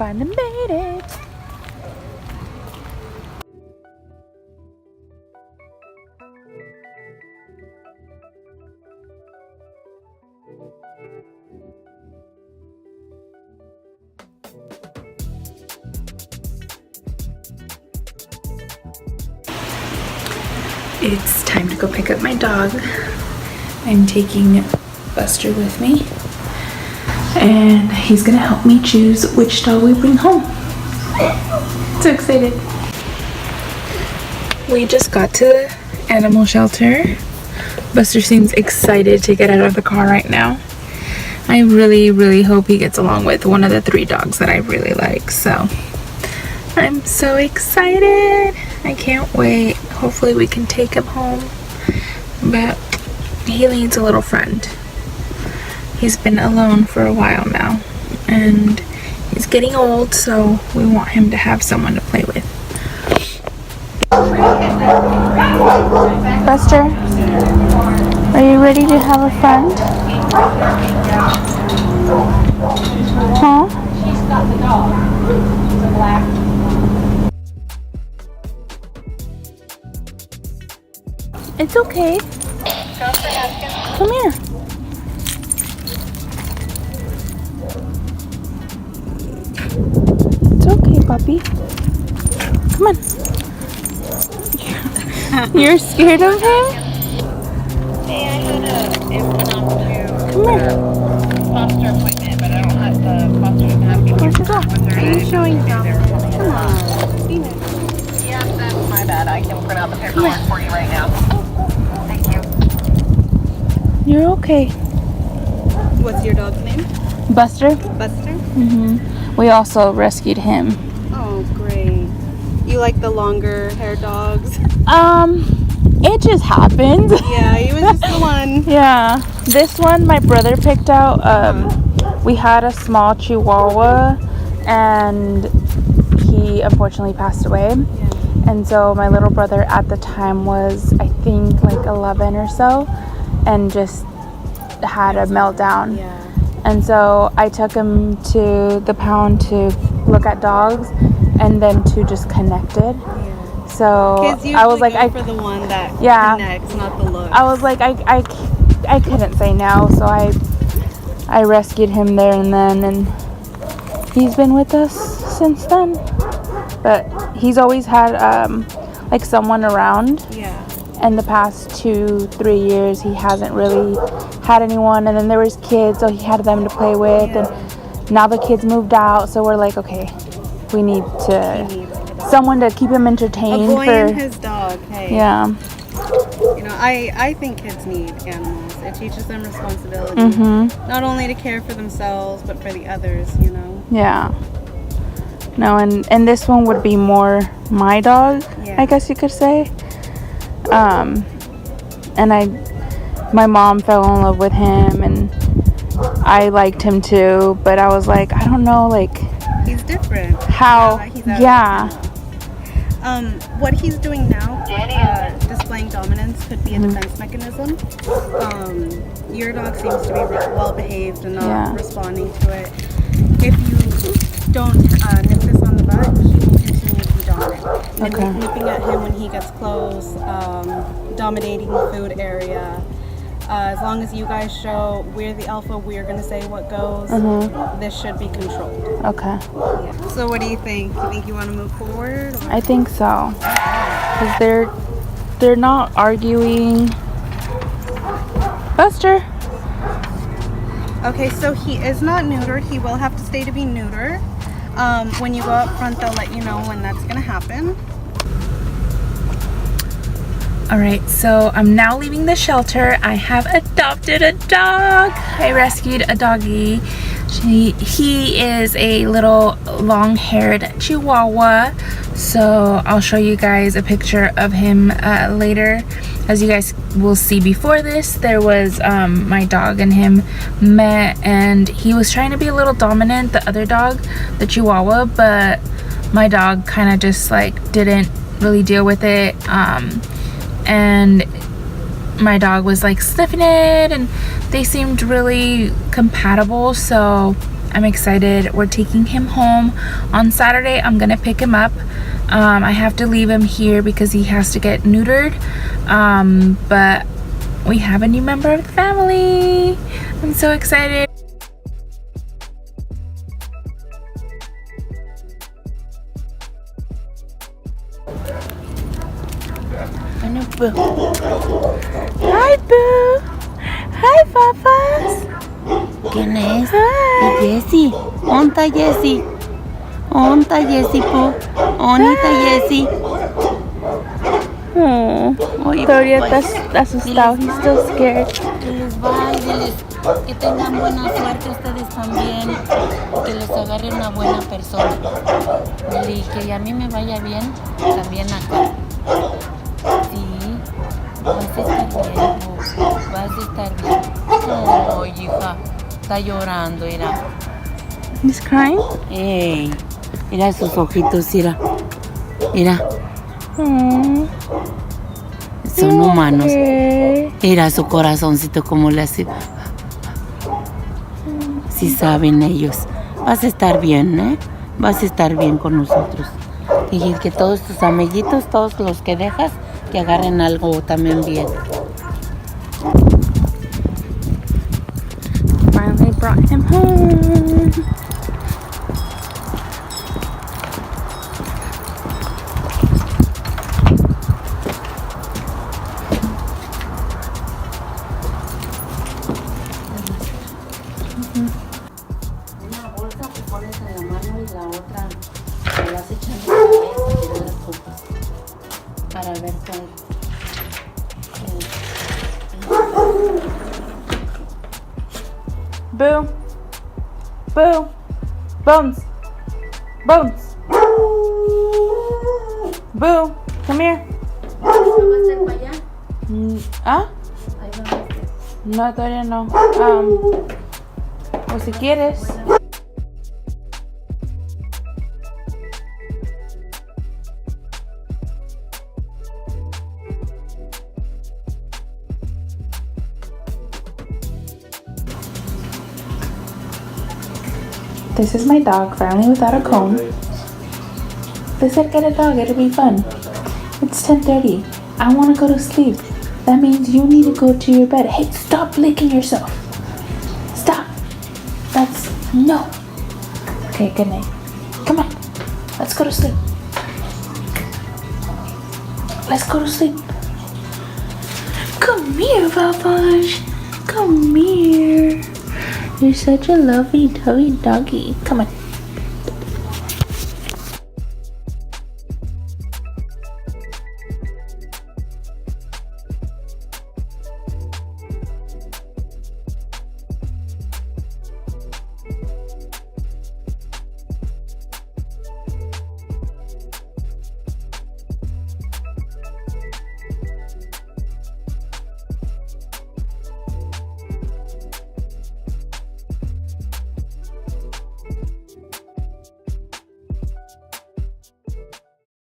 finally made it. It's time to go pick up my dog. I'm taking Buster with me, and he's gonna help me choose which dog we bring home. So excited. We just got to the animal shelter. Buster seems excited to get out of the car right now. I really hope he gets along with one of the 3 dogs that I really like, so I'm so excited. I can't wait. Hopefully we can take him home, but he needs a little friend. He's been alone for a while now, and he's getting old, so we want him to have someone to play with. Buster, are you ready to have a friend? Huh? She's got the dog. The black. It's okay. Come here. It's okay, puppy. Come on. You're scared of him? Hey, I had an impromptu Come here. foster appointment, but I don't have the foster doesn't have any Where'd you go? paperwork. Are you showing dominance? Come on. Be nice. Yeah, that's my bad. I can print out the paperwork for you right now. Thank you. You're okay. What's your dog's name? Buster? Buster? Mm-hmm. We also rescued him. Oh, great. You like the longer hair dogs? It just happens. Yeah, he was just the one. Yeah. This one my brother picked out. We had a small Chihuahua, and he unfortunately passed away. Yeah. And so my little brother at the time was, I think, like 11 or so, and just had a meltdown. Yeah. And so I took him to the pound to look at dogs, and then to just connected. Yeah. So Kids I was like, go for the one that Yeah. connects, not the look. I was like, I couldn't say no, so I rescued him there and then, and he's been with us since then. But he's always had like someone around. Yeah. And the past 2-3 years he hasn't really had anyone, and then there was kids, so he had them to play with. Yeah. And now the kids moved out, so we're like, okay, we need someone to keep him entertained. A boy and his dog. Hey. Yeah. You know, I think kids need animals. It teaches them responsibility. Mm-hmm. Not only to care for themselves, but for the others, you know. Yeah. No, and this one would be more my dog, Yeah. I guess you could say. And my mom fell in love with him, and I liked him too, but I was like, I don't know, like, He's different. how, He's out yeah. What he's doing now, displaying dominance, could be a defense mechanism. Your dog seems to be well behaved and not responding to it. If you don't nip this on the butt, he will continue to be dominant. And nipping at him when he gets close, dominating the food area. As long as you guys show we're the alpha, we're going to say what goes, this should be controlled. Okay. Yeah. So what do you think? You think you want to move forward? Or? I think so. Because they're not arguing. Buster! Okay, so he is not neutered. He will have to stay to be neutered. When you go up front, they'll let you know when that's going to happen. Alright, so I'm now leaving the shelter. I have adopted a dog. I rescued a doggy. He is a little long-haired Chihuahua. So I'll show you guys a picture of him later. As you guys will see before this, there was my dog and him met, and he was trying to be a little dominant, the other dog, the Chihuahua, but my dog kind of just like didn't really deal with it. And my dog was like sniffing it, and they seemed really compatible, so I'm excited. We're taking him home on Saturday. I'm gonna pick him up. I have to leave him here because he has to get neutered, but we have a new member of the family. I'm so excited. Hi, Boo. Hi, papas. ¿Quién es? Jessie. ¿Onta Jessie? ¿Onta Jessie, Poo? ¿Onita Jessie? Oh, Oye, todavía papá, está asustado. He's still scared. que les vaya, diles que tengan buena suerte ustedes también, que les agarre una buena persona y que a mí me vaya bien también acá. Sí, vas a estar bien, Poo. Vas a estar bien. Oh, hija, está llorando, mira. He's crying? Ey, mira sus ojitos, mira. Mira, Oh, son humanos. okay. Mira su corazoncito como le hace. Si saben ellos. Vas a estar bien, ¿eh? Vas a estar bien con nosotros. Y que todos tus amiguitos, todos los que dejas, que agarren algo también bien. Finally brought him home. Una bolsa que pones en la mano y la otra te vas echando en la cabeza y las copas para ver cuál. Boo. Boo. Bones. Bones. Boo. Come here. ¿Ah? No, todavía no. O si quieres. This is my dog finally without a comb. They said get a dog, it'll be fun. It's 10:30. I want to go to sleep. That means you need to go to your bed. Hey, stop licking yourself. Stop. That's no. Okay, good night. Come on. Let's go to sleep. Let's go to sleep. Come here, Papash. Come here. You're such a lovey-dovey doggy. Come on.